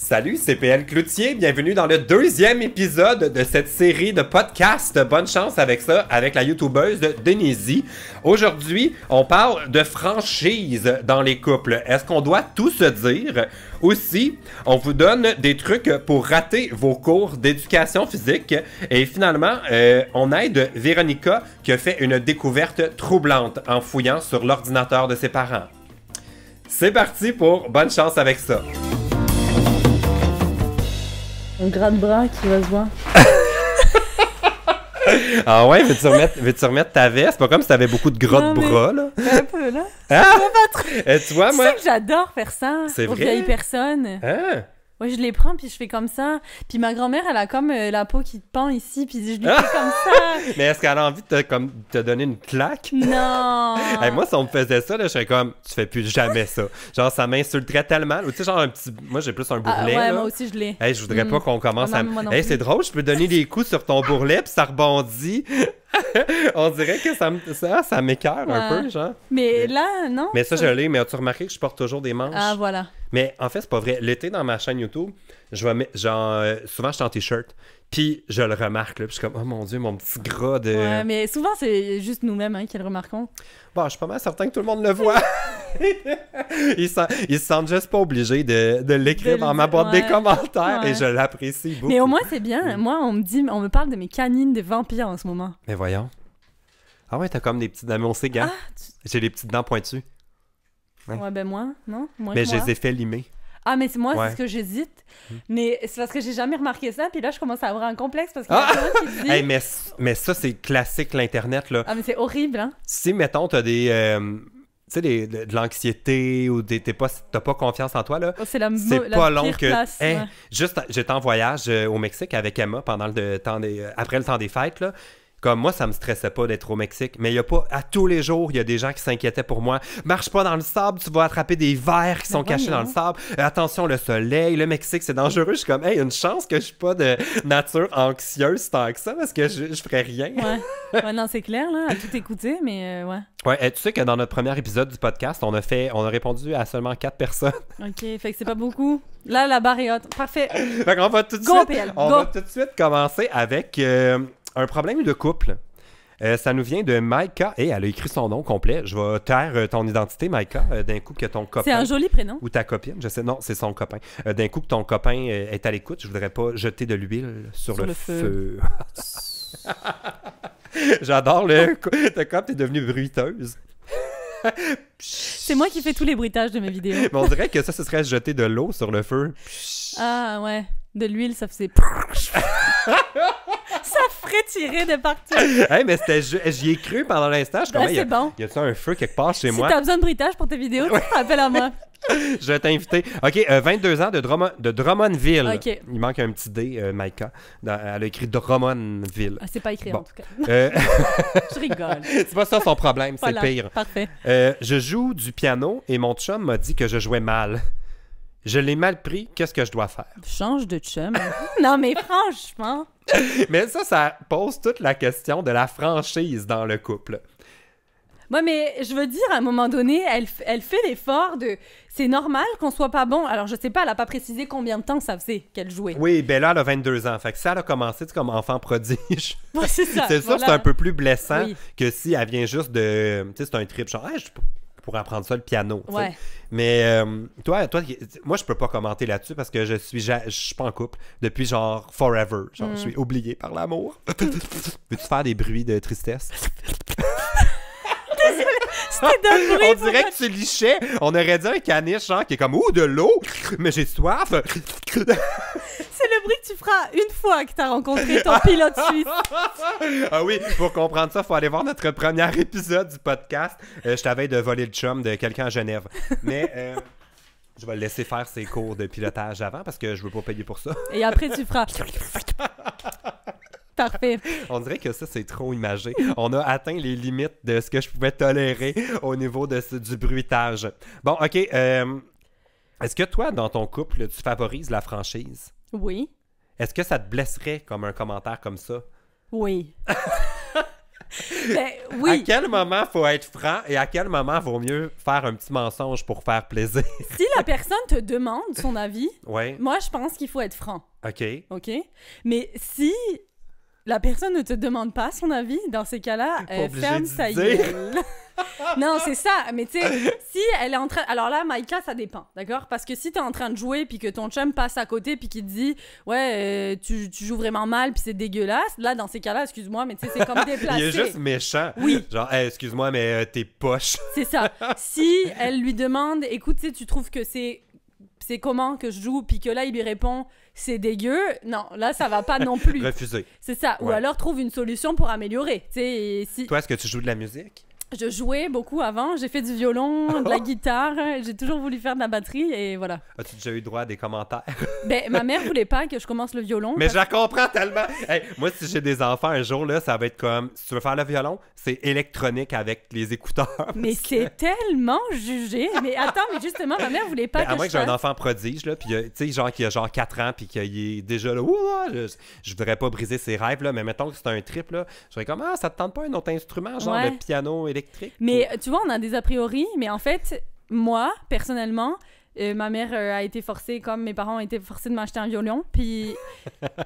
Salut, c'est PL Cloutier. Bienvenue dans le deuxième épisode de cette série de podcasts. Bonne chance avec ça, avec la youtubeuse Denise. Aujourd'hui, on parle de franchise dans les couples. Est-ce qu'on doit tout se dire? Aussi, on vous donne des trucs pour rater vos cours d'éducation physique. Et finalement, on aide Véronica qui a fait une découverte troublante en fouillant sur l'ordinateur de ses parents. C'est parti pour bonne chance avec ça. Un gras de bras qui va se voir. Ah ouais, veux-tu remettre ta veste? C'est pas comme si t'avais beaucoup de gras de bras, là. Un peu, là. Ah! Tu vois, moi... Tu sais que j'adore faire ça. C'est aux vrai? vieilles personnes. Ah! Ouais, je les prends, puis je fais comme ça. Puis ma grand-mère, elle a comme la peau qui te pend ici, puis je lui fais comme ça. Mais est-ce qu'elle a envie de te donner une claque? Non! Hey, moi, si on me faisait ça, là, je serais comme, tu fais plus jamais ça. Genre, ça m'insulterait tellement. Ou tu sais, genre, un petit... Moi, j'ai plus un bourrelet, ouais, là. moi aussi, je l'ai. Hey, je voudrais pas qu'on commence non, moi non Hey, plus. c'est drôle, je peux donner des coups sur ton bourrelet, puis ça rebondit. On dirait que ça m'écoeure un peu, genre. Mais là, non. Mais ça, je l'ai. Mais as-tu remarqué que je porte toujours des manches? Ah, voilà. Mais en fait, c'est pas vrai. L'été, dans ma chaîne YouTube, je vais mettre, genre, souvent, je suis en t-shirt. Puis, je le remarque, là. Puis, je suis comme, oh mon Dieu, mon petit gras de... Ouais, mais souvent, c'est juste nous-mêmes qui le remarquons. Bon, je suis pas mal certain que tout le monde le voit. Ils se sentent juste pas obligés de l'écrire dans ma boîte des commentaires. Et je l'apprécie beaucoup. Mais au moins, c'est bien. Moi, on me parle de mes canines de vampires en ce moment. Mais voyons. Ah ouais, t'as comme des petites dents. Mon cigare. J'ai les petites dents pointues. Ouais, ben moi, non? Mais je les ai fait limer. Ah, mais c'est moi, c'est ce que j'hésite. Mais c'est parce que j'ai jamais remarqué ça. Puis là, je commence à avoir un complexe parce qu'il y a quelqu'un qui dit... Hey, mais ça, c'est classique, l'Internet, là. Ah, mais c'est horrible, hein? Si, mettons, t'as des... tu sais, de l'anxiété ou t'as pas confiance en toi, là. Oh, c'est pas long que... Place, hey, ouais. Juste, j'étais en voyage au Mexique avec Emma pendant après le temps des fêtes, là. Comme moi, ça me stressait pas d'être au Mexique, mais il y a pas, à tous les jours, il y a des gens qui s'inquiétaient pour moi. Marche pas dans le sable, tu vas attraper des vers qui sont cachés dans le sable. Attention, le soleil, le Mexique, c'est dangereux. Je suis comme, hey, une chance que je suis pas de nature anxieuse tant que ça, parce que je ferais rien. Ouais, non, c'est clair, là, à tout écouter, mais ouais. Ouais, tu sais que dans notre premier épisode du podcast, on a répondu à seulement 4 personnes. OK, fait que c'est pas beaucoup. Là, la barre est haute. Parfait. Fait qu'on va tout de suite commencer avec... un problème de couple. Ça nous vient de Maïka. Et elle a écrit son nom complet. Je vais taire ton identité, Maïka, d'un coup que ton copain... C'est un joli prénom. Ou ta copine, je sais. Non, c'est son copain. D'un coup que ton copain est à l'écoute, je voudrais pas jeter de l'huile sur le feu. J'adore le... Comme t'es devenue bruiteuse. C'est moi qui fais tous les bruitages de mes vidéos. Mais on dirait que ça, ce serait jeter de l'eau sur le feu. Ah, ouais. De l'huile, ça faisait... Ça ferait tirer de partout. Hey, mais j'y ai cru pendant l'instant. Je suis comme, c'est bon. Y a-tu un feu quelque part chez moi? Si t'as besoin de bruitage pour tes vidéos, tu te rappelles à moi. Je vais t'inviter. OK, 22 ans de Drummondville. OK. Il manque un petit D, Maïka. Elle a écrit Drummondville. Ah, c'est pas écrit, bon. en tout cas. Je rigole. C'est pas ça son problème, c'est voilà. pire. Parfait. Je joue du piano et mon chum m'a dit que je jouais mal. Je l'ai mal pris, qu'est-ce que je dois faire? Change de chum. Non, mais franchement... Mais ça pose toute la question de la franchise dans le couple. Ouais, mais je veux dire, à un moment donné, elle fait l'effort de... C'est normal qu'on soit pas bon. Alors, je sais pas, elle a pas précisé combien de temps ça faisait qu'elle jouait. Oui, ben là, elle a 22 ans. Fait que ça, elle a commencé comme enfant prodige. Ouais, c'est ça. C'est sûr, c'est un peu plus blessant que si elle vient juste de... Tu sais, c'est un trip genre, hey, je pourrais apprendre ça le piano. Ouais. T'sais. Mais toi, moi, je peux pas commenter là-dessus parce que je suis pas en couple depuis genre forever. Genre, je suis oublié par l'amour. Veux-tu faire des bruits de tristesse? On dirait que tu lichais. On aurait dit un caniche genre qui est comme de l'eau, mais j'ai soif. C'est le bruit que tu feras une fois que t'as rencontré ton pilote suisse. Ah oui, pour comprendre ça, faut aller voir notre premier épisode du podcast. Je t'avais de voler le chum de quelqu'un à Genève. Mais je vais le laisser faire ses cours de pilotage avant parce que je veux pas payer pour ça. Et après, tu feras... Parfait. On dirait que ça, c'est trop imagé. On a atteint les limites de ce que je pouvais tolérer au niveau du bruitage. Bon, OK. Est-ce que toi, dans ton couple, tu favorises la franchise? Oui. Est-ce que ça te blesserait comme un commentaire comme ça? Oui. Ben, À oui, quel moment faut être franc et à quel moment vaut mieux faire un petit mensonge pour faire plaisir? si la personne te demande son avis, Ouais, moi, je pense qu'il faut être franc, OK. OK? Mais si la personne ne te demande pas son avis, dans ces cas-là, Pas obligé ferme de sa dire. gueule. Non, c'est ça. Mais tu sais, si elle est en train... Alors là, Maïka, ça dépend, d'accord? Parce que si t'es en train de jouer puis que ton chum passe à côté puis qu'il te dit « Ouais, tu joues vraiment mal puis c'est dégueulasse », là, dans ces cas-là, excuse-moi, mais tu sais, c'est comme déplacé. Il est juste méchant. Oui. Genre, hey, excuse-moi, mais t'es poche. C'est ça. Si elle lui demande « Écoute, tu sais, tu trouves que c'est comment que je joue ?» puis que là, il lui répond « C'est dégueu », non, là, ça va pas non plus. Refusé. C'est ça. Ou Ouais. alors, trouve une solution pour améliorer. Tu sais, et si... Toi, est-ce que tu joues de la musique? Je jouais beaucoup avant, j'ai fait du violon, de la guitare, j'ai toujours voulu faire de la batterie et voilà. As-tu déjà eu droit à des commentaires? Ben, ma mère voulait pas que je commence le violon. Mais je la comprends tellement. Hey, moi, si j'ai des enfants un jour, là, ça va être comme, si tu veux faire le violon, c'est électronique avec les écouteurs. Mais c'est tellement jugé. Mais attends, mais justement, ma mère voulait pas Ben, à que moins je que j'ai un fasse. enfant prodige, là, puis tu sais, genre qui a genre 4 ans, puis qu'il est déjà là, ouah, je voudrais pas briser ses rêves, là, mais mettons que c'est un trip, là, je serais comme, ah, ça te tente pas un autre instrument, genre Ouais. le piano électrique? Mais tu vois, on a des a priori, mais en fait, moi, personnellement, ma mère a été forcée, comme mes parents ont été forcés de m'acheter un violon, puis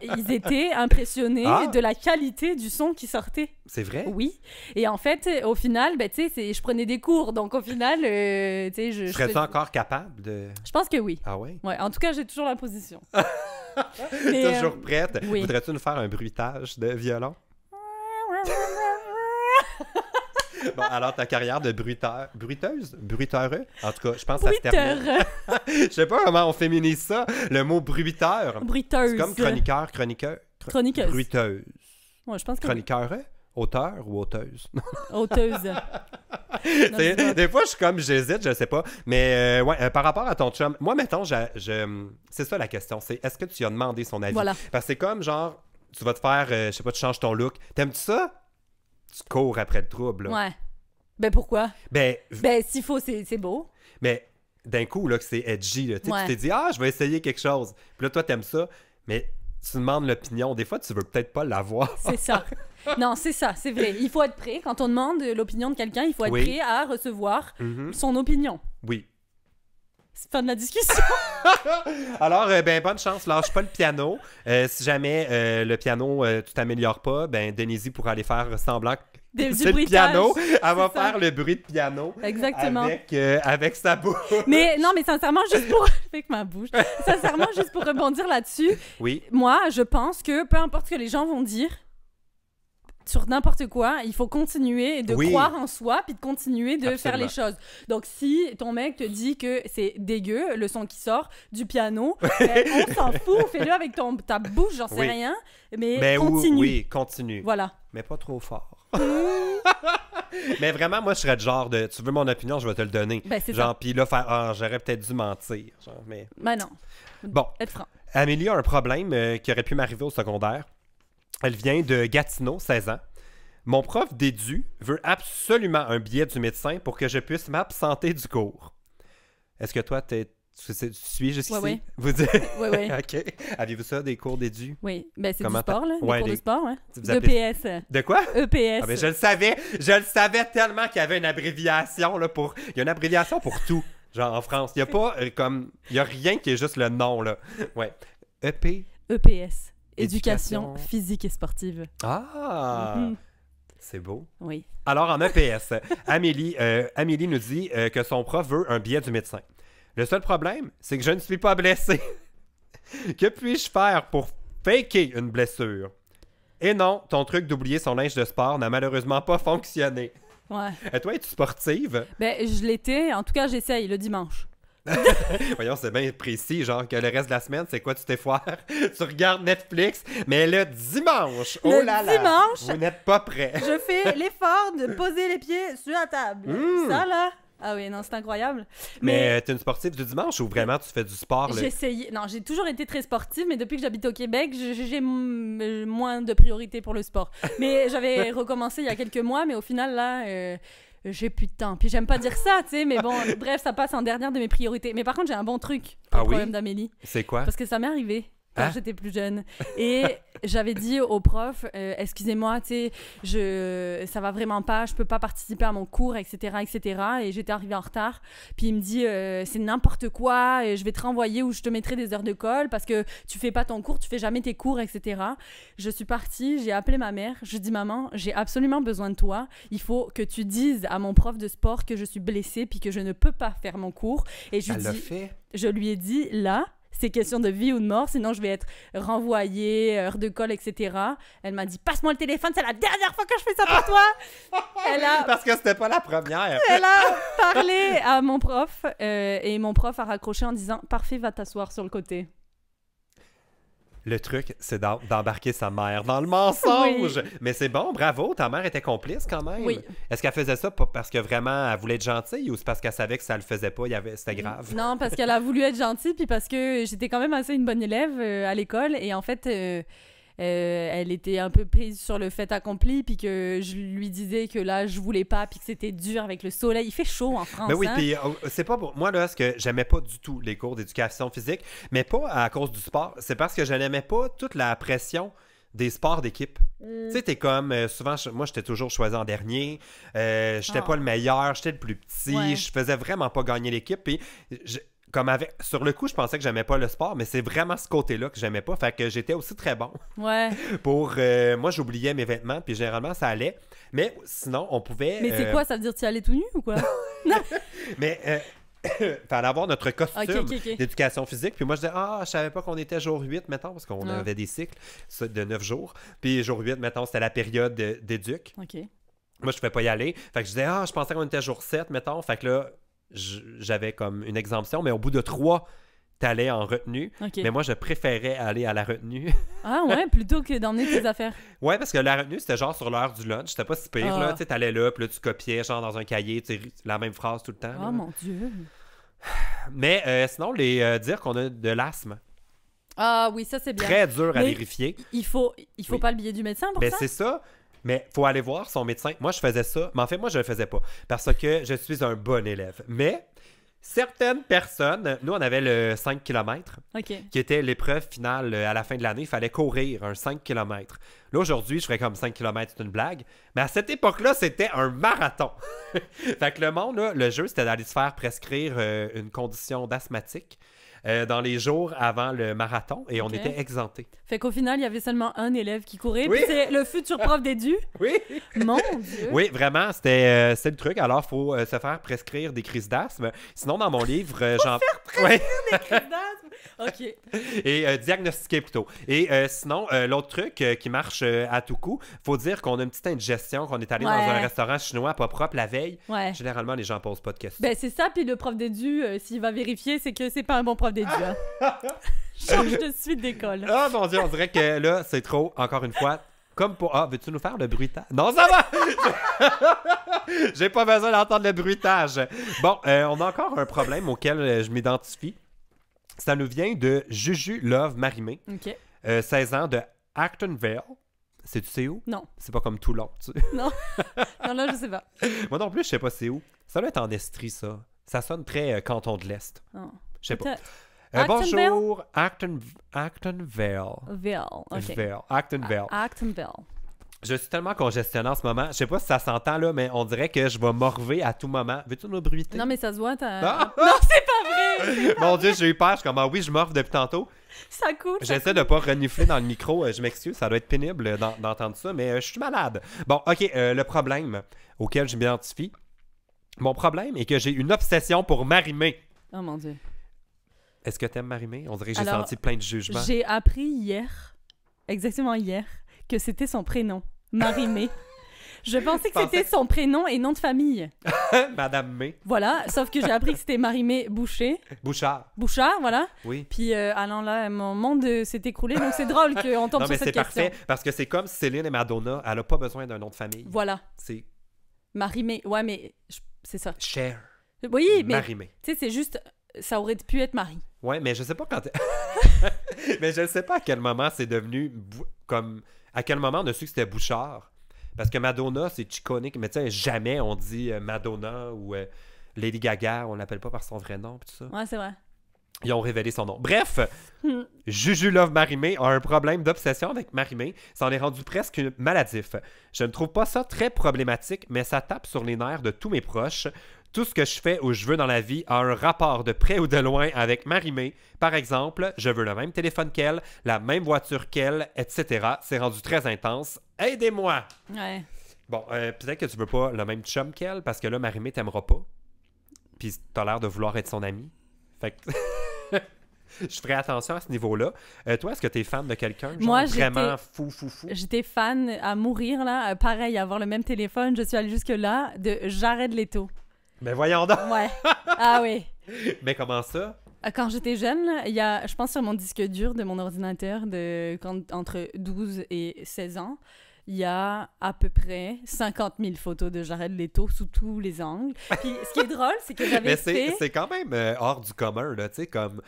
ils étaient impressionnés Ah. de la qualité du son qui sortait. C'est vrai? Oui. Et en fait, au final, ben, tu sais, je prenais des cours, donc au final, tu sais, Serais-tu fais- encore capable de... Je pense que oui. Ah ouais? Ouais, en tout cas, j'ai toujours la position. Mais, Toujours prête? oui. Voudrais-tu nous faire un bruitage de violon? Bon, alors ta carrière de bruiteuse? Bruiteureux? En tout cas, je pense que ça se termine. Bruiteur. Je sais pas comment on féminise ça, le mot bruiteur. Bruiteuse. C'est comme chroniqueur, chroniqueur. Chroniqueuse. Bruiteuse. Ouais, je pense que oui. Chroniqueur, auteur ou auteuse? Auteuse. Des fois, je suis comme, j'hésite, je sais pas. Mais ouais, par rapport à ton chum, moi, mettons, c'est ça la question, c'est est-ce que tu as demandé son avis? Voilà. Parce que c'est comme, genre, tu vas te faire, je sais pas, tu changes ton look. T'aimes-tu ça? Tu cours après le trouble. Là. Ouais. Ben pourquoi? Ben, Ben s'il faut, c'est beau. mais d'un coup, là, que c'est edgy, là, tu sais, Ouais. tu t'es dit, ah, je vais essayer quelque chose. Puis là, toi, t'aimes ça, mais tu demandes l'opinion. Des fois, tu veux peut-être pas l'avoir. C'est ça. Non, c'est ça, c'est vrai. Il faut être prêt. Quand on demande l'opinion de quelqu'un, il faut être Oui. prêt à recevoir Mhm. son opinion. Oui. C'est fin de la discussion. Alors, ben, bonne chance, lâche pas le piano. Si jamais le piano, tu t'améliores pas, ben, Denise pourra aller faire semblant que Du c'est le bruitage. piano. Elle va C'est ça. faire le bruit de piano Exactement. avec sa bouche. Mais non, mais sincèrement, juste pour... avec ma bouche. Sincèrement, juste pour rebondir là-dessus, Oui, moi, je pense que peu importe ce que les gens vont dire sur n'importe quoi, il faut continuer de Oui. croire en soi puis de continuer de faire Absolument. les choses. Donc, si ton mec te dit que c'est dégueu, le son qui sort du piano, ben, on s'en fout, fais-le avec ta bouche, j'en sais Oui. rien, mais mais continue. oui, continue. Voilà. Mais pas trop fort. Mais vraiment, moi, je serais du genre de, tu veux mon opinion, je vais te le donner. Ben, c'est Genre, ça. puis là, faire, ah, j'aurais peut-être dû mentir. Genre, mais Ben non, bon, être franc. Amélie a un problème qui aurait pu m'arriver au secondaire. Elle vient de Gatineau, 16 ans. Mon prof d'édu veut absolument un billet du médecin pour que je puisse m'absenter du cours. Est-ce que toi, tu suis jusqu'ici? Ouais, ouais. Vous dites... Oui, oui. OK. Aviez-vous ça, des cours d'édu? Oui, ben c'est du Comment sport, là, Ouais, des cours les- de sport, hein. Vous appelez- EPS. De quoi? EPS. Ah ben, je le savais tellement qu'il y avait une abréviation là, pour... Il y a une abréviation pour tout, genre en France. Il y a pas comme... Il y a rien qui est juste le nom, là. Ouais. EP? EPS. Éducation. Éducation physique et sportive. Ah! Mhm. C'est beau. Oui. Alors, en EPS, Amélie nous dit que son prof veut un billet du médecin. Le seul problème, c'est que je ne suis pas blessé. Que puis-je faire pour faker une blessure? Et non, ton truc d'oublier son linge de sport n'a malheureusement pas fonctionné. Ouais. Et toi, es-tu sportive? Ben, je l'étais. En tout cas, j'essaye le dimanche. Voyons, c'est bien précis, genre que le reste de la semaine, c'est quoi, tu t'effoires? Tu regardes Netflix, mais le dimanche, oh Le là là, dimanche? vous n'êtes pas prêts. Je fais l'effort de poser les pieds sur la table. Mm. Ça, là. Ah oui, non, c'est incroyable. Mais t'es une sportive du dimanche ou vraiment tu fais du sport? J'ai essayé. Non, j'ai toujours été très sportive, mais depuis que j'habite au Québec, j'ai moins de priorité pour le sport. Mais j'avais recommencé il y a quelques mois, mais au final, là, j'ai plus de temps. Puis j'aime pas dire ça, tu sais, mais bon, bref, ça passe en dernière de mes priorités. Mais par contre, j'ai un bon truc pour Ah le oui? problème d'Amélie. C'est quoi? Parce que ça m'est arrivé. quand Hein? j'étais plus jeune. Et j'avais dit au prof, excusez-moi, tu sais, ça va vraiment pas, je peux pas participer à mon cours, etc., etc. Et j'étais arrivée en retard. Puis il me dit, c'est n'importe quoi, et je vais te renvoyer ou je te mettrai des heures de colle parce que tu fais pas ton cours, tu fais jamais tes cours, etc. Je suis partie, j'ai appelé ma mère, je dis, maman, j'ai absolument besoin de toi. Il faut que tu dises à mon prof de sport que je suis blessée puis que je ne peux pas faire mon cours. Et Elle l'a fait. je lui ai dit, là, c'est question de vie ou de mort, sinon je vais être renvoyée, heure de colle, etc. Elle m'a dit, passe-moi le téléphone, c'est la dernière fois que je fais ça pour toi. Parce que c'était pas la première. Elle a parlé à mon prof et mon prof a raccroché en disant, parfait, va t'asseoir sur le côté. Le truc, c'est d'embarquer sa mère dans le mensonge. Oui. Mais c'est bon, bravo, ta mère était complice quand même. Oui. Est-ce qu'elle faisait ça pas parce que vraiment elle voulait être gentille ou c'est parce qu'elle savait que ça le faisait pas, c'était grave? Non, parce qu'elle a voulu être gentille, puis parce que j'étais quand même assez une bonne élève à l'école, et en fait, elle était un peu prise sur le fait accompli, puis que je lui disais que là, je voulais pas, puis que c'était dur avec le soleil. Il fait chaud en France. Ben oui, hein? puis c'est pas pour moi là, ce que j'aimais pas du tout les cours d'éducation physique, mais pas à cause du sport, c'est parce que je n'aimais pas toute la pression des sports d'équipe. Tu sais, t'es comme, souvent, moi, j'étais toujours choisi en dernier, j'étais pas le meilleur, j'étais le plus petit, Ouais. je faisais vraiment pas gagner l'équipe, puis sur le coup, je pensais que j'aimais pas le sport, mais c'est vraiment ce côté-là que j'aimais pas, fait que j'étais aussi très bon Ouais. pour... moi, j'oubliais mes vêtements, puis généralement, ça allait, mais sinon, on pouvait... Mais c'est quoi, ça veut dire que tu y allais tout nu ou quoi? Mais... fallait avoir notre costume Ok. d'éducation physique. Puis moi, je disais, je savais pas qu'on était jour 8, mettons, parce qu'on avait des cycles de 9 jours. Puis jour 8, mettons, c'était la période d'éduc. Ok. Moi, je ne pouvais pas y aller. Fait que je disais, je pensais qu'on était jour 7, mettons. Fait que là, j'avais comme une exemption. Mais au bout de 3, t'allais en retenue. Ok. Mais moi, je préférais aller à la retenue. Ah ouais, plutôt que d'emmener tes affaires. Ouais, parce que la retenue, c'était genre sur l'heure du lunch. C'était pas si pire, là. Tu sais, t'allais là, puis là, tu copiais, genre, dans un cahier, tu sais, la même phrase tout le temps. Oh là. mon Dieu. Mais sinon, dire qu'on a de l'asthme, Ah oui, ça c'est bien. très dur à Mais vérifier. Il faut Oui. pas le billet du médecin pour Ben, ça? c'est ça. Mais faut aller voir son médecin. Moi, je faisais ça. Mais en fait, moi, je le faisais pas. Parce que je suis un bon élève. Mais certaines personnes, nous, on avait le 5 km, Ok. qui était l'épreuve finale à la fin de l'année. Il fallait courir un 5 km. Là, aujourd'hui, je ferais comme 5 km, c'est une blague. Mais à cette époque-là, c'était un marathon. Fait que le monde, là, le jeu, c'était d'aller se faire prescrire une condition d'asthmatique dans les jours avant le marathon. Et on Ok. était exemptés. Fait qu'au final, il y avait seulement un élève qui courait, Oui. puis c'est le futur prof d'édu. Oui! Mon Dieu! Oui, vraiment, c'est le truc. Alors, il faut se faire prescrire des crises d'asthme. Sinon, dans mon livre, j'en... Ouais. Des crises d'asthme. Ok. Et diagnostiquer plutôt. Et sinon, l'autre truc qui marche à tout coup, faut dire qu'on a une petite indigestion, qu'on est allé dans un restaurant chinois pas propre la veille. Ouais. Généralement, les gens posent pas de questions. Ben c'est ça, puis le prof d'édu, s'il va vérifier, c'est que c'est pas un bon prof d'édu. Hein. Change de suite d'école. Ah mon Dieu, on dirait que là, c'est trop, encore une fois. Comme pour... veux-tu nous faire le bruitage? Non, ça va! J'ai pas besoin d'entendre le bruitage. Bon, on a encore un problème auquel je m'identifie. Ça nous vient de Juju Love Marimé, Ok. 16 ans, de Actonville. Tu sais où? Non. C'est pas comme Toulon. Non. Non, là, je sais pas. Moi non plus, je sais pas c'est où. Ça doit être en Estrie, ça. Ça sonne très canton de l'Est. Non. Je sais pas. Peut-être. Actonville? Bonjour, Actonville. Ville. Ok. Ville. Actonville. Actonville. Je suis tellement congestionné en ce moment. Je sais pas si ça s'entend là, mais on dirait que je vais morver à tout moment. Veux-tu nous bruiter? Non, mais ça se voit, t'as... Ah! Non, c'est pas vrai! Mon Dieu, j'ai eu peur. Je suis comme, oui, je morve depuis tantôt. Ça coûte. J'essaie de pas renifler dans le micro. Je m'excuse, ça doit être pénible d'entendre ça, mais je suis malade. Bon, OK, le problème auquel je m'identifie, mon problème est que j'ai une obsession pour Marimé. Oh mon Dieu. Est-ce que t'aimes Marimé? On dirait que j'ai Alors, senti plein de jugements. J'ai appris hier, exactement hier, que c'était son prénom, Marie-Mé. Je pensais que c'était son prénom et nom de famille. Madame May. Voilà, sauf que j'ai appris que c'était Marie-Mé Boucher. Bouchard. Bouchard, voilà. Oui. Puis, alors là, mon monde s'est écroulé, donc c'est drôle qu'on tombe Non, sur mais cette c'est question. parfait, parce que c'est comme Céline et Madonna, elle a pas besoin d'un nom de famille. Voilà, C'est Marie-Mé. Ouais, mais c'est ça. Cher. Oui, mais Marie-Mé. tu sais, c'est juste, ça aurait pu être Marie. Ouais, mais je sais pas quand... mais je sais pas à quel moment c'est devenu... comme... À quel moment on a su que c'était Bouchard. Parce que Madonna, c'est iconique. Mais tu sais, jamais on dit Madonna ou Lady Gaga. On l'appelle pas par son vrai nom. Pis tout ça. Ouais, c'est vrai. Ils ont révélé son nom. Bref, Hmm. Juju Love Marimé a un problème d'obsession avec Marimé. Ça en est rendu presque maladif. Je ne trouve pas ça très problématique, mais ça tape sur les nerfs de tous mes proches. Tout ce que je fais ou je veux dans la vie a un rapport de près ou de loin avec Marimé. Par exemple, je veux le même téléphone qu'elle, la même voiture qu'elle, etc. C'est rendu très intense. Aidez-moi! Ouais. Bon, peut-être que tu veux pas le même chum qu'elle, parce que là, Marimé t'aimera pas. Puis t'as l'air de vouloir être son ami. Fait que... je ferai attention à ce niveau-là. Toi, est-ce que t'es fan de quelqu'un? Genre Moi, vraiment fou? J'étais fan à mourir, là. Pareil, avoir le même téléphone. Je suis allée jusque-là de Jared Leto. Mais voyons donc! Ouais. Ah oui. Mais comment ça? Quand j'étais jeune, là, il y a, je pense sur mon disque dur de mon ordinateur, entre 12 et 16 ans, il y a à peu près 50 000 photos de Jared Leto sous tous les angles. Puis ce qui est drôle, c'est que j'avais Mais fait... c'est quand même hors du commun, là, tu sais, comme...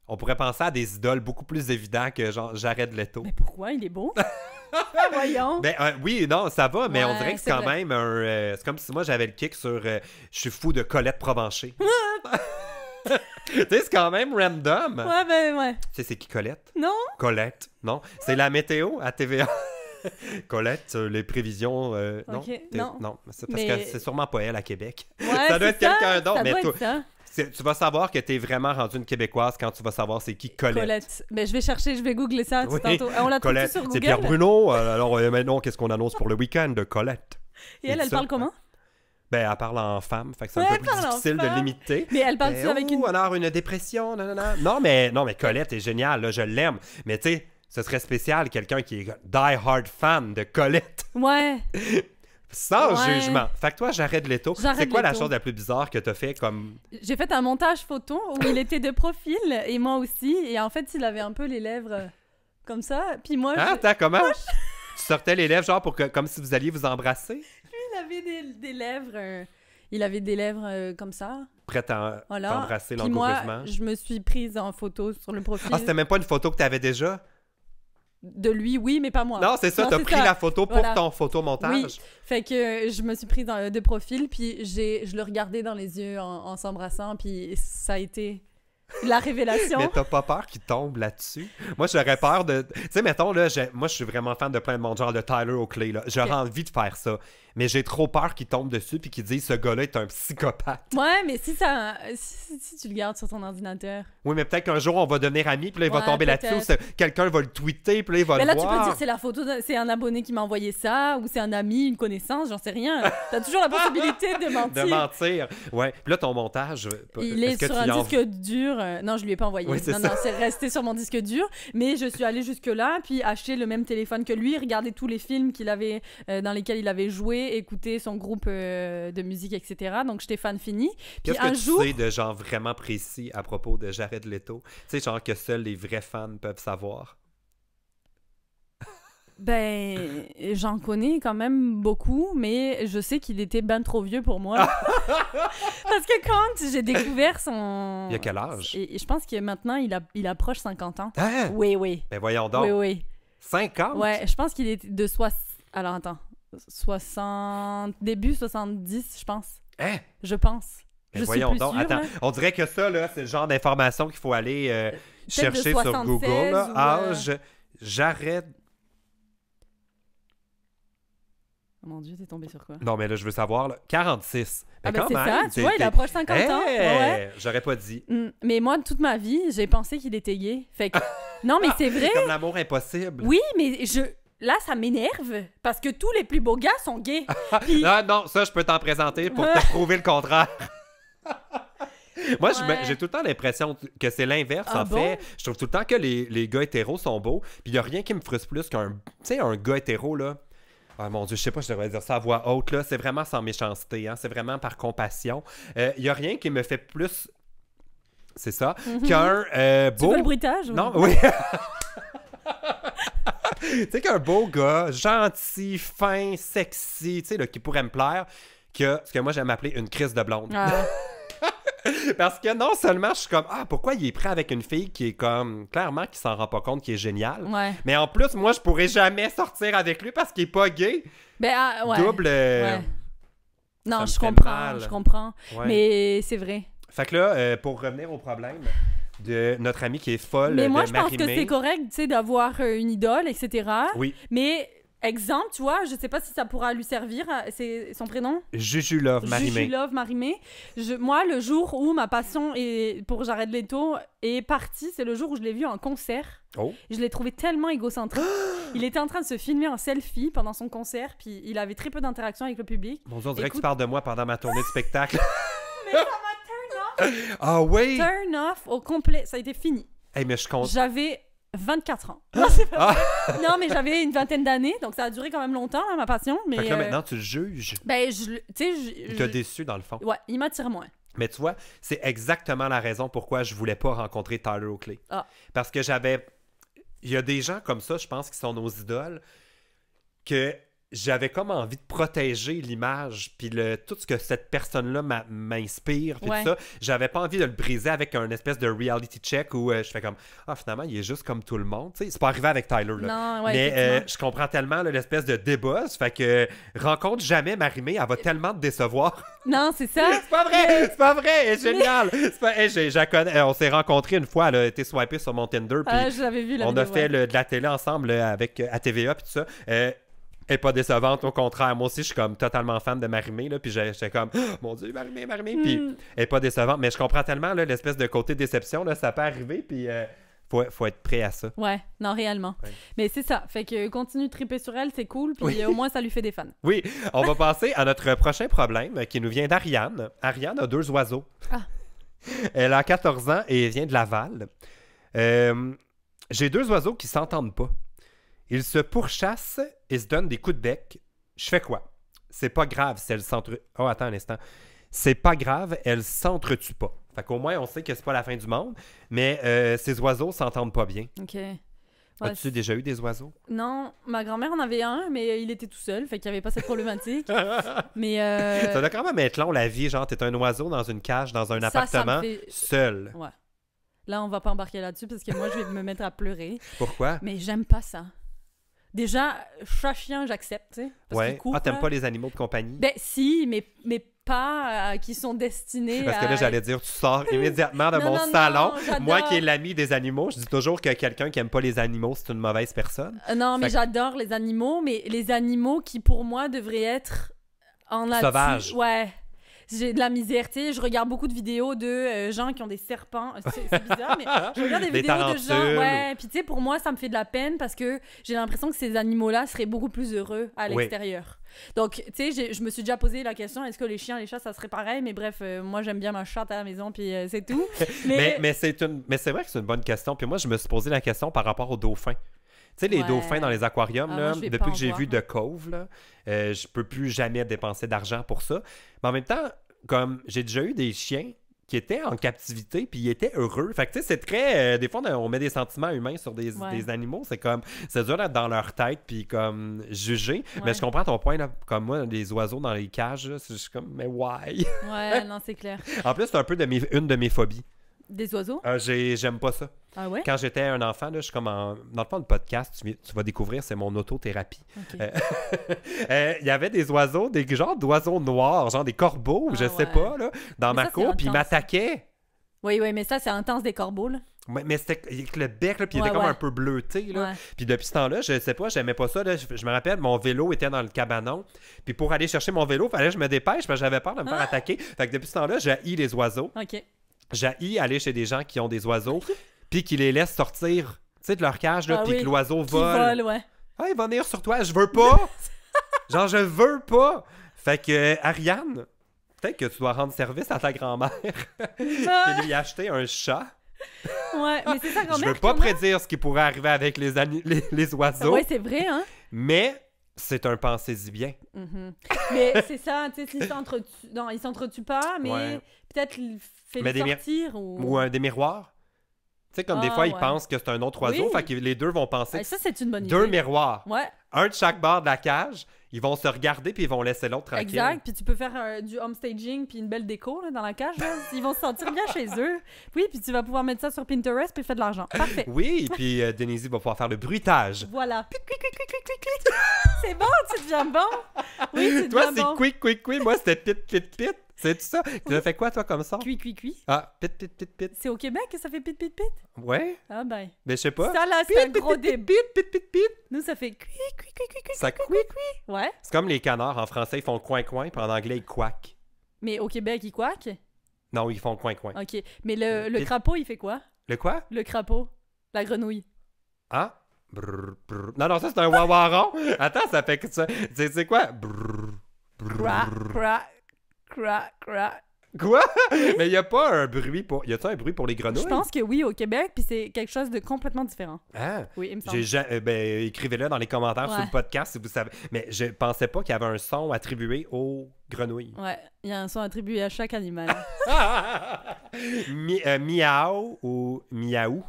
On pourrait penser à des idoles beaucoup plus évidents que genre Jared Leto. Mais pourquoi? Il est beau. Voyons. Ben, oui, non, ça va, mais on Ouais, dirait que c'est c'est quand vrai. même un... c'est comme si moi, j'avais le kick sur je suis fou de Colette Provencher. Tu sais, c'est quand même random. Ouais, ben ouais. Tu sais, c'est qui Colette? Non? Colette, non? C'est la météo à TVA. Colette, les prévisions, non? Ok, non. Non, c'est parce Mais- que c'est sûrement pas elle à Québec. Ouais, Ça doit c'est être quelqu'un d'autre, ça mais doit toi- être ça. Tu vas savoir que t'es vraiment rendue une Québécoise quand tu vas savoir c'est qui Colette. Colette. Ben, je vais chercher, je vais googler ça tout Oui, tantôt. On l'a trouvé Colette, sur c'est Google. Pierre Bruno. Alors maintenant, qu'est-ce qu'on annonce pour le week-end de Colette? Et elle C'est ça. parle comment? Ben, elle parle en femme, fait que c'est Ouais, un peu elle plus parle en difficile de femme. l'imiter. Mais elle parle-tu avec une... Alors, une dépression, non. Non, mais Colette est géniale, là, je l'aime. Mais tu sais, ce serait spécial, quelqu'un qui est die-hard fan de Colette. Ouais. Sans Ouais. jugement. Fait que toi, Jared Leto, Jared c'est quoi la Leto. chose la plus bizarre que t'as fait comme... J'ai fait un montage photo où il était de profil et moi aussi. Et en fait, il avait un peu les lèvres comme ça. Puis moi, Ah, attends, comment? Tu sortais les lèvres genre pour que, comme si vous alliez vous embrasser? il avait des lèvres... il avait des lèvres comme ça. Prête à Voilà. t'embrasser Puis moi, langoureusement? je me suis prise en photo sur le profil. Ah, c'était même pas une photo que t'avais déjà? De lui, oui, mais pas moi. Non, c'est ça, Non, t'as c'est pris ça. la photo pour Voilà. ton photomontage? Oui, fait que je me suis prise de profil, puis je le regardais dans les yeux en s'embrassant, puis ça a été la révélation. Mais t'as pas peur qu'il tombe là-dessus? Moi, j'aurais peur de... Tu sais, mettons, là, moi, je suis vraiment fan de plein de monde, genre de Tyler Oakley, là. J'aurais Ok. envie de faire ça. Mais j'ai trop peur qu'il tombe dessus puis qu'il dise « Ce gars-là est un psychopathe. Ouais, mais si tu le gardes sur ton ordinateur. » Oui, mais peut-être qu'un jour, on va devenir amis, puis là, il va Ouais, tomber là-dessus, ou peut-être. quelqu'un va le tweeter, puis là, il va Mais le là, tu peux voir. dire c'est la photo, c'est un abonné qui m'a envoyé ça, ou c'est un ami, une connaissance, j'en sais rien. T'as toujours la possibilité de mentir. De mentir. Ouais. Puis là, ton montage... Il est-ce est que sur tu y un en- disque dur. Non, je lui ai pas envoyé. Oui, c'est non, ça. non, c'est resté sur mon disque dur. Mais je suis allée jusque-là, puis acheter le même téléphone que lui, regarder tous les films qu'il avait, dans lesquels il avait joué, écouter son groupe de musique, etc. Donc, j'étais fan fini. Puis Qu'est-ce que un tu jour, sais de genre vraiment précis à propos de Jared Leto? Tu sais, genre que seuls les vrais fans peuvent savoir. ben, j'en connais quand même beaucoup, mais je sais qu'il était ben trop vieux pour moi. Parce que quand j'ai découvert son... Il a quel âge? Et je pense que maintenant, il approche 50 ans. Hein? Oui, oui. Ben voyons donc. Oui, oui. 50? Ouais, je pense qu'il est de 60... Alors, attends. 60... Début 70, je pense. Hein? Je pense. Ben Je suis voyons plus donc. sûre, Attends, là. on dirait que ça, là, c'est le genre d'information qu'il faut aller chercher de sur 76 Google. Là. ou, Âge, Jared... Oh mon Dieu, t'es tombé sur quoi? Non, mais là, je veux savoir, là, 46. Ah Mais ben quand c'est même, ça, tu vois, il approche 50 ans. Hey! Ouais. J'aurais pas dit. Mais moi, toute ma vie, j'ai pensé qu'il était gay. Fait que... Non, mais c'est vrai. Comme l'amour impossible. Oui, mais là, ça m'énerve parce que tous les plus beaux gars sont gays. Puis- Ah non, ça, je peux t'en présenter pour te prouver le contraire. Moi, Ouais. j'ai tout le temps l'impression que c'est l'inverse, Ah en bon? fait. Je trouve tout le temps que les gars hétéros sont beaux. Puis il n'y a rien qui me frustre plus qu'un... Tu sais, un gars hétéro, là... Ah mon Dieu, je sais pas, je devrais dire ça à voix haute, là. C'est vraiment sans méchanceté, hein. C'est vraiment par compassion. Il n'y a rien qui me fait plus... C'est ça. Qu'un Tu beau... veux le bruitage? ou- Non, oui. Tu sais qu'un beau gars, gentil, fin, sexy, tu sais, là, qui pourrait me plaire, que ce que moi j'aime appeler une crise de blonde. Ah. Parce que non seulement je suis comme, ah, pourquoi il est prêt avec une fille qui est comme, clairement, qui s'en rend pas compte, qui est géniale. Ouais. Mais en plus, moi, je pourrais jamais sortir avec lui parce qu'il est pas gay. Ben, ouais. Double. Ouais. Non, ça me fait mal. je comprends. Ouais. Mais c'est vrai. Fait que là, pour revenir au problème, de notre amie qui est folle, Mais moi, de je pense que Marie-Mé. c'est correct, tu sais, d'avoir une idole, etc. Oui. Mais, exemple, tu vois, je sais pas si ça pourra lui servir, c'est son prénom? Juju Love, Marie-Mé. Juju Love, Marie-Mé. Moi, le jour où ma passion pour Jared Leto est partie, c'est le jour où je l'ai vu en concert. Oh. Je l'ai trouvé tellement égocentrique. Il était en train de se filmer en selfie pendant son concert, puis il avait très peu d'interaction avec le public. Mon Dieu, on dirait que tu Écoute- parles de moi pendant ma tournée de spectacle. Mais ça m'a Ah oui! turn off au complet. Ça a été fini. Hey, mais je compte. J'avais 24 ans. Non, c'est pas vrai. Ah! Non, mais j'avais une vingtaine d'années, donc ça a duré quand même longtemps, hein, ma passion. Mais, Fait que là, maintenant, tu le juges. ben, tu sais, Il t'a déçu, dans le fond. Ouais, il m'attire moins. Mais tu vois, c'est exactement la raison pourquoi je voulais pas rencontrer Tyler Oakley. Ah. Parce que il y a des gens comme ça, je pense, qui sont nos idoles, que j'avais comme envie de protéger l'image, puis tout ce que cette personne-là m'inspire, puis Ouais. tout ça. J'avais pas envie de le briser avec un espèce de reality check où je fais comme « Ah, finalement, il est juste comme tout le monde. » Tu sais, c'est pas arrivé avec Tyler, là. Non, ouais, Mais effectivement. je comprends tellement là, l'espèce de débuzz, fait que rencontre jamais Marie-Mé, elle va tellement te décevoir. Non, c'est ça. C'est pas vrai! C'est pas vrai! Elle est géniale! C'est pas... Hey, je la connais. On s'est rencontrés une fois, elle a été swipée sur mon Tinder, puis Je l'avais vu, la on vidéo, a fait ouais. de la télé ensemble là, avec à TVA, puis tout ça. Elle est pas décevante, au contraire. Moi aussi, je suis comme totalement fan de Marie-Mé, là, puis j'étais comme « Oh, mon Dieu, Marie-Mé! » Puis elle est pas décevante, mais je comprends tellement là, l'espèce de côté déception, là, ça peut arriver, puis faut être prêt à ça. Ouais, non, réellement. Ouais. Mais c'est ça. Fait que continue de triper sur elle, c'est cool, puis Oui. au moins ça lui fait des fans. Oui, on va passer à notre prochain problème qui nous vient d'Ariane. Ariane a 2 oiseaux. Ah. Elle a 14 ans et elle vient de Laval. J'ai 2 oiseaux qui s'entendent pas. Ils se pourchassent et se donnent des coups de bec. Je fais quoi? C'est pas grave si elles s'entre... Oh, attends un instant. C'est pas grave, elles s'entretuent pas. Fait qu'au moins, on sait que c'est pas la fin du monde, mais ces oiseaux s'entendent pas bien. OK. Ouais, As-tu déjà eu des oiseaux? Non, ma grand-mère en avait un, mais il était tout seul, fait qu'il n'y avait pas cette problématique. Mais Ça doit quand même être long, la vie. Genre, t'es un oiseau dans une cage, dans un Ça appartement, me fait- seul. Ouais. Là, on va pas embarquer là-dessus parce que moi, je vais me mettre à pleurer. Pourquoi? Mais j'aime pas ça. Déjà, chat-chien, j'accepte, tu sais. Parce Ouais. qu'ils courent, Ah, t'aimes là. pas les animaux de compagnie? Ben, si, mais pas qui sont destinés Parce que à... là, j'allais dire, tu sors immédiatement de Non, mon non, salon. non, j'adore. Moi qui est l'ami des animaux, je dis toujours que quelqu'un qui aime pas les animaux, c'est une mauvaise personne. Non, mais Fait que- j'adore les animaux, mais les animaux qui, pour moi, devraient être en nature. Sauvages. Ouais. J'ai de la misère, tu sais. Je regarde beaucoup de vidéos de gens qui ont des serpents. C'est bizarre, mais je regarde des Des vidéos de tarentules. gens. Ouais, puis tu sais, pour moi, ça me fait de la peine parce que j'ai l'impression que ces animaux-là seraient beaucoup plus heureux à Oui. l'extérieur. Donc, tu sais, je me suis déjà posé la question, est-ce que les chiens, les chats, ça serait pareil? Mais bref, moi, j'aime bien ma chatte à la maison, puis c'est tout. Mais c'est vrai que c'est une bonne question. Puis moi, je me suis posé la question par rapport aux dauphins. Tu sais, les Ouais. dauphins dans les aquariums, Ah, là, moi, je vais pas depuis en que j'ai voir, vu là. The Cove, là, je peux plus jamais dépenser d'argent pour ça. Mais en même temps, comme j'ai déjà eu des chiens qui étaient en captivité, puis ils étaient heureux. Fait que tu sais, c'est très... des fois, on met des sentiments humains sur des animaux. C'est comme... C'est dur d'être dans leur tête, puis comme juger. Ouais. Mais je comprends ton point, là. Comme moi, les oiseaux dans les cages, là, je suis comme... Mais why? Ouais, non, c'est clair. En plus, c'est un peu une de mes phobies. Des oiseaux? J'aime pas ça. Ah ouais? Quand j'étais un enfant, là, je suis comme dans le fond de podcast, tu vas découvrir, c'est mon autothérapie. Ok. Il y avait des oiseaux, des genres d'oiseaux noirs, genre des corbeaux, Ah je sais ouais. pas, là, dans Mais ma ça, c'est cour, puis ils intense. m'attaquaient. Oui, mais ça, c'est intense des corbeaux, là. Mais c'était avec le bec, là, puis il Ouais, était comme ouais. un peu bleuté. Là. Ouais. Puis depuis ce temps-là, je sais pas, j'aimais pas ça. Là. Je me rappelle, mon vélo était dans le cabanon. Puis pour aller chercher mon vélo, fallait que je me dépêche parce que j'avais peur de me faire attaquer. Fait que depuis ce temps-là, j'ai les oiseaux. OK. J'ai aller chez des gens qui ont des oiseaux, puis qui les laissent sortir, tu sais, de leur cage, là, Ah puis oui. que l'oiseau Qui vole. volent, ouais. Ah, il va venir sur toi, je veux pas! Genre, je veux pas! Fait que, Ariane, peut-être que tu dois rendre service à ta grand-mère et lui acheter un chat. Ouais, mais c'est ça, Je grand-mère. veux pas prédire ce qui pourrait arriver avec les oiseaux, Ouais, c'est vrai, hein. mais c'est un pensez-y bien. Mhm. Mais c'est ça, tu sais, s'ils s'entretuent... Non, ils s'entretuent pas, mais Ouais. peut-être Mais fait des sortir ou... Ou des miroirs. Tu sais, comme des Ah, fois, ils ouais. pensent que c'est un autre oiseau, Oui. fait que les deux vont penser Ouais, que ça, c'est une bonne idée. deux miroirs. Ouais, Un de chaque bord de la cage, ils vont se regarder puis ils vont laisser l'autre tranquille. exact. Puis tu peux faire du homestaging puis une belle déco là, dans la cage. Là. Ils vont se sentir bien chez eux. Oui, puis tu vas pouvoir mettre ça sur Pinterest puis faire de l'argent. Parfait. Oui, puis Denise va pouvoir faire le bruitage. Voilà. C'est bon, tu deviens bon. Oui, tu Toi, deviens c'est bon. quick, quick, quick. Moi, c'était pit, pit, pit. C'est ça? Tu as fait quoi, toi, comme ça? Cuit, cuit, cuit. Ah, pit, pit, pit, pit. C'est au Québec que ça fait pit, pit, pit? Ouais? Ah ben. Mais je sais pas. Ça, là, c'est un gros débat. Pit, pit, pit, pit. Nous, ça fait cuit, cuit, cuit, cuit, cuit, Ça cuit, cuit. cuit. Ouais. C'est comme les canards. En français, ils font coin-coin, puis en anglais, ils quack. Mais au Québec, ils quack? Non, ils font coin-coin. OK. Mais le crapaud, il fait quoi? Le quoi? Le crapaud. La grenouille. Ah? Brrr, brrr. Non, ça, c'est un wawaron. Attends, ça fait que ça. C'est quoi? Brrr, Cra, brrr. cra, cra, cra. Quoi? Mais il y a pas un bruit pour... Y a-t-il un bruit pour les grenouilles? Je pense que oui, au Québec, puis c'est quelque chose de complètement différent. Ah, Oui, il me semble. écrivez-le dans les commentaires sur Ouais. le podcast si vous savez. Mais je pensais pas qu'il y avait un son attribué aux grenouilles. Ouais, il y a un son attribué à chaque animal. Miaou ou miaou.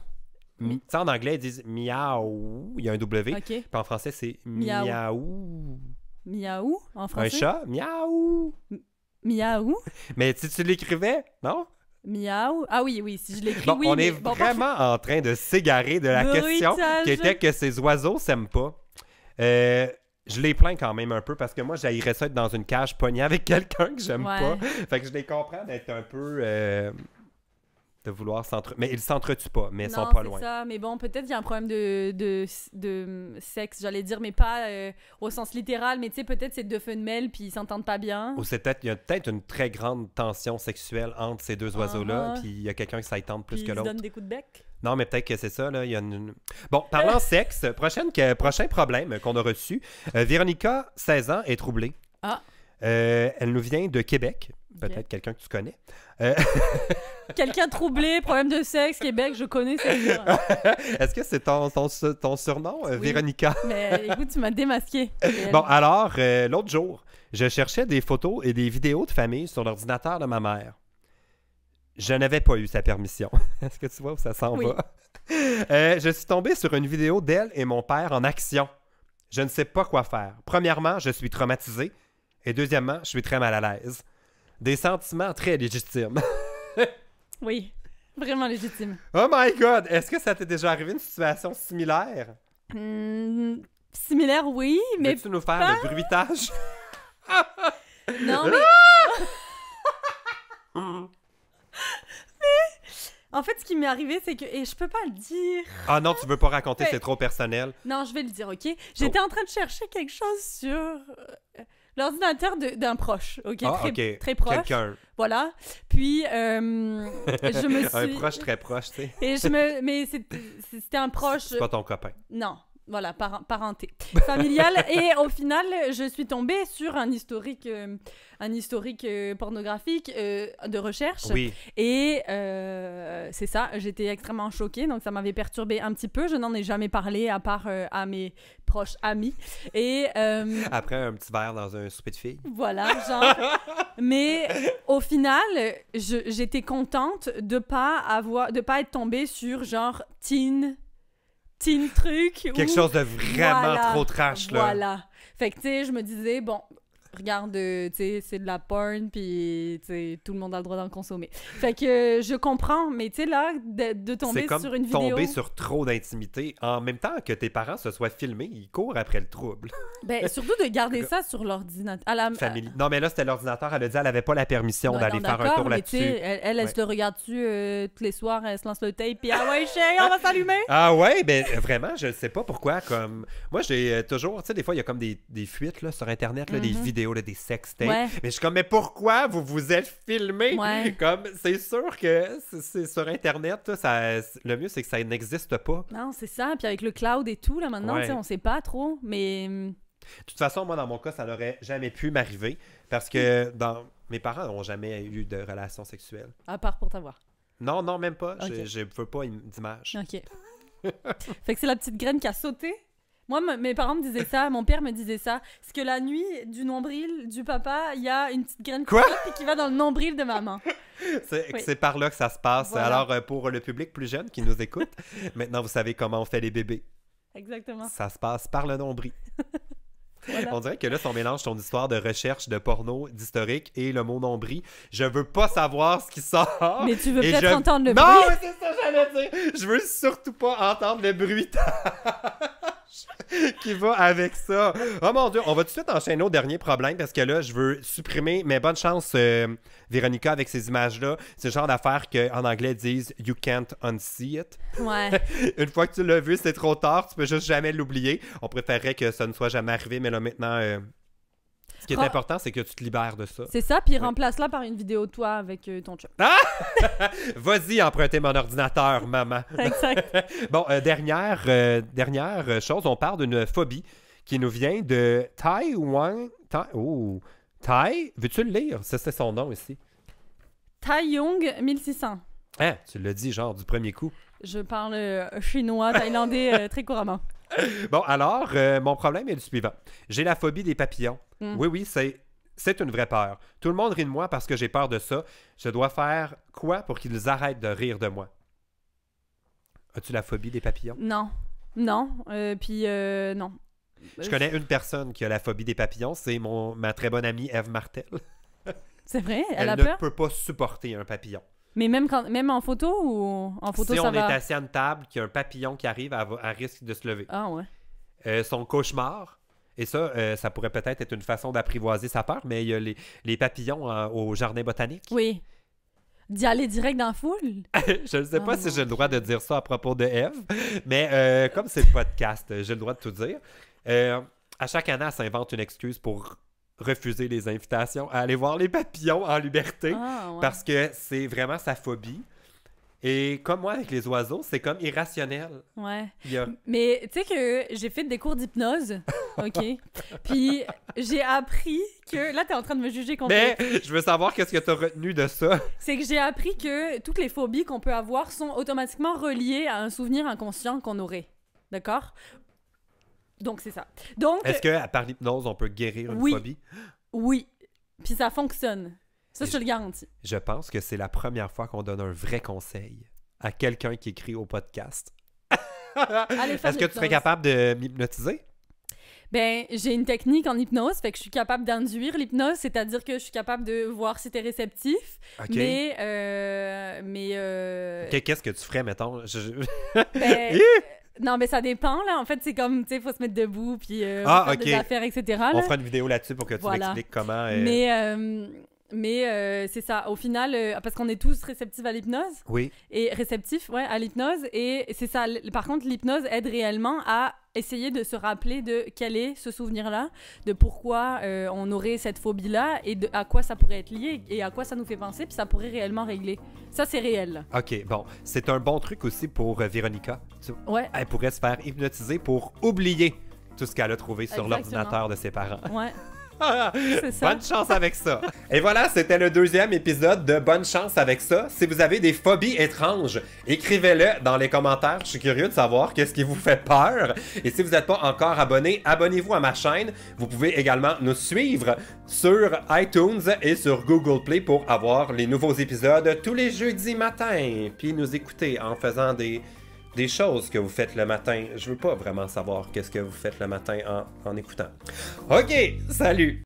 Tu sais, en anglais, ils disent miaou. Il y a un W. OK. Puis en français, c'est Miaou. miaou. Miaou, en Un français. chat? Miaou. Miaou. Mais si tu l'écrivais, non? Miaou. Ah oui, oui, si je l'écris, Bon, oui. on mais est bon, vraiment en train de s'égarer de la question Bruitage. qui était que ces oiseaux s'aiment pas. Je les plains quand même un peu parce que moi, j'haïrais ça être dans une cage pognée avec quelqu'un que j'aime Ouais. pas. Fait que je les comprends d'être un peu... de vouloir mais ils s'entretuent pas, mais ils sont Non, pas c'est loin. ça. Mais bon, peut-être il y a un problème de sexe, j'allais dire, mais pas au sens littéral. Mais tu sais, peut-être c'est deux femelles puis ils s'entendent pas bien. Ou c'est peut-être, il y a peut-être une très grande tension sexuelle entre ces deux oiseaux-là, Uh-huh. puis il y a quelqu'un qui s'y tente plus Puis que ils se l'autre. donnent des coups de bec. Non, mais peut-être que c'est ça, là. Il y a Bon, parlant sexe, prochain problème qu'on a reçu. Véronica, 16 ans, est troublée. Ah. Elle nous vient de Québec. Peut-être Ok. quelqu'un que tu connais. Quelqu'un troublé, problème de sexe, Québec, je connais ça. Est-ce que c'est ton surnom, Oui. Véronica? Mais écoute, tu m'as démasqué. Bon, alors, l'autre jour, je cherchais des photos et des vidéos de famille sur l'ordinateur de ma mère. Je n'avais pas eu sa permission. Est-ce que tu vois où ça s'en Oui. va? Je suis tombé sur une vidéo d'elle et mon père en action. Je ne sais pas quoi faire. Premièrement, je suis traumatisé. Et deuxièmement, je suis très mal à l'aise. Des sentiments très légitimes. Oui, vraiment légitime. Oh my God! Est-ce que ça t'est déjà arrivé une situation similaire? Similaire, oui, mais Veux-tu nous faire le bruitage? non, mais... En fait, ce qui m'est arrivé, c'est que... Et je peux pas le dire. Ah non, tu veux pas raconter, Ouais. c'est trop personnel. Non, je vais le dire, OK? J'étais en train de chercher quelque chose sur l'ordinateur d'un proche, OK? Ah, très, ok. très proche. Quelqu'un. Voilà. Puis, je me suis... Un proche très proche, tu sais. Et mais c'était un proche... C'est pas ton copain. Non, voilà, parenté. Familial. Et au final, je suis tombée sur un historique pornographique de recherche. Oui. Et c'est ça, j'étais extrêmement choquée, donc ça m'avait perturbée un petit peu. Je n'en ai jamais parlé à part à mes proches amis. Et Après un petit verre dans un souper de filles. voilà, genre. Mais au final, j'étais contente de pas être tombée sur genre teen truc. Quelque chose de vraiment trop trash, là. Voilà. Fait que, tu sais, je me disais, bon, regarde, tu sais, c'est de la porn, puis, tu sais, tout le monde a le droit d'en consommer. Fait que je comprends, mais tu sais, là, de tomber C'est comme sur une vidéo... tomber sur trop d'intimité. En même temps que tes parents se soient filmés, ils courent après le trouble. Ben, surtout de garder ça sur l'ordinateur. Famille. Non, mais là, c'était l'ordinateur. Elle a dit qu'elle n'avait pas la permission d'aller faire un tour mais tu sais, là-dessus. elle Ouais. se le regarde-tu tous les soirs, elle se lance le tape, puis ah ouais, chérie, on va s'allumer! Ah ouais, ben vraiment, je ne sais pas pourquoi. Comme moi, j'ai toujours, tu sais, des fois, il y a comme des fuites là, sur Internet, là, des vidéos, là, des sextapes. Ouais. Mais je suis comme, mais pourquoi vous vous êtes filmé? Ouais. Comme, c'est sûr que c'est sur Internet, là, le mieux, c'est que ça n'existe pas. Non, c'est ça, puis avec le cloud et tout, là, maintenant, Ouais. tu sais, on sait pas trop, mais... De toute façon, moi, dans mon cas, ça n'aurait jamais pu m'arriver parce que mes parents n'ont jamais eu de relations sexuelles. À part pour t'avoir. Non, non, même pas. Ok. Je ne veux pas d'image. OK. Fait que c'est la petite graine qui a sauté. Moi, mes parents me disaient ça, mon père me disait ça. C'est que la nuit, du nombril du papa, il y a une petite graine qui Quoi? saute et qui va dans le nombril de maman. Oui. C'est par là que ça se passe. Voilà. Alors, pour le public plus jeune qui nous écoute, maintenant, vous savez comment on fait les bébés. Exactement. Ça se passe par le nombril. Voilà. On dirait que là, si on mélange ton histoire de recherche de porno, d'historique et le mot nombril, je veux pas savoir ce qui sort. Mais tu veux Et peut-être entendre le non, bruit. mais c'est ça que j'allais dire. Je veux surtout pas entendre le bruitage. qui va avec ça. Oh mon Dieu, on va tout de suite enchaîner au dernier problème parce que là, je veux supprimer, mais bonne chance, Véronica, avec ces images-là. C'est le genre d'affaires qu'en anglais disent « you can't unsee it ». Ouais. Une fois que tu l'as vu, c'est trop tard, tu peux juste jamais l'oublier. On préférerait que ça ne soit jamais arrivé, mais là maintenant, ce qui est important, c'est que tu te libères de ça. C'est ça, puis remplace-la par une vidéo de toi avec ton chum. Ah! Vas-y, emprunter mon ordinateur, maman. Exact. Bon, dernière chose, on parle d'une phobie qui nous vient de Taiwan. Tai, veux-tu le lire? Ça, c'est son nom ici. Tai Young 1600. Hein, tu l'as dit genre du premier coup. Je parle chinois, thaïlandais très couramment. Bon, alors, mon problème est le suivant. J'ai la phobie des papillons. Oui, c'est une vraie peur. Tout le monde rit de moi parce que j'ai peur de ça. Je dois faire quoi pour qu'ils arrêtent de rire de moi? As-tu la phobie des papillons? Non. Puis non. Je connais une personne qui a la phobie des papillons. C'est ma très bonne amie Eve Martel. C'est vrai? Elle Elle a ne peur? peut pas supporter un papillon. Mais même en photo ou en photo, Si ça on va? est assis à une table, qu'il y a un papillon qui arrive, elle risque de se lever. Ah ouais. Son cauchemar, et ça, ça pourrait peut-être être une façon d'apprivoiser sa peur, mais il y a les papillons au jardin botanique. Oui. D'y aller direct dans la foule? Je ne sais pas Oh si mon j'ai le droit de dire ça à propos de Eve, mais comme c'est le podcast, j'ai le droit de tout dire. À chaque année, elle s'invente une excuse pour refuser les invitations à aller voir les papillons en liberté, Ah, ouais. parce que c'est vraiment sa phobie. Et comme moi avec les oiseaux, c'est comme irrationnel. Ouais. Il y a... Mais tu sais que j'ai fait des cours d'hypnose, OK? Puis j'ai appris que... Là, t'es en train de me juger contre... Mais je veux savoir qu'est-ce que tu as retenu de ça. C'est que j'ai appris que toutes les phobies qu'on peut avoir sont automatiquement reliées à un souvenir inconscient qu'on aurait. D'accord? Donc, c'est ça. Donc, Est-ce que par l'hypnose, on peut guérir une oui. phobie? Oui. Puis ça fonctionne. Ça, Et je te le garantis. Je pense que c'est la première fois qu'on donne un vrai conseil à quelqu'un qui écrit au podcast. Allez, faire Est-ce que tu serais l'hypnose. capable de m'hypnotiser? Ben, j'ai une technique en hypnose, fait que je suis capable d'induire l'hypnose, c'est-à-dire que je suis capable de voir si t'es réceptif, OK. mais Qu'est-ce que tu ferais, mettons? ben, non, mais ça dépend, là. En fait, c'est comme, tu sais, faut se mettre debout, puis faire OK. des affaires, etc. là. On fera une vidéo là-dessus pour que tu Voilà. m'expliques comment... Mais c'est ça. Au final, parce qu'on est tous réceptifs à l'hypnose, Oui. et réceptifs, ouais, à l'hypnose, et c'est ça. Par contre, l'hypnose aide réellement à essayer de se rappeler de quel est ce souvenir-là, de pourquoi on aurait cette phobie-là, et à quoi ça pourrait être lié, et à quoi ça nous fait penser, puis ça pourrait réellement régler. Ça, c'est réel. OK, bon. C'est un bon truc aussi pour Véronica. Ouais, Elle pourrait se faire hypnotiser pour oublier tout ce qu'elle a trouvé sur Exactement. l'ordinateur de ses parents. ouais. C'est ça. Bonne chance avec ça. Et voilà, c'était le deuxième épisode de Bonne chance avec ça. Si vous avez des phobies étranges, écrivez-le dans les commentaires. Je suis curieux de savoir qu'est-ce qui vous fait peur. Et si vous n'êtes pas encore abonné, abonnez-vous à ma chaîne. Vous pouvez également nous suivre sur iTunes et sur Google Play pour avoir les nouveaux épisodes tous les jeudis matins. Puis nous écouter en faisant des choses que vous faites le matin. Je veux pas vraiment savoir qu'est-ce que vous faites le matin en écoutant. OK, salut!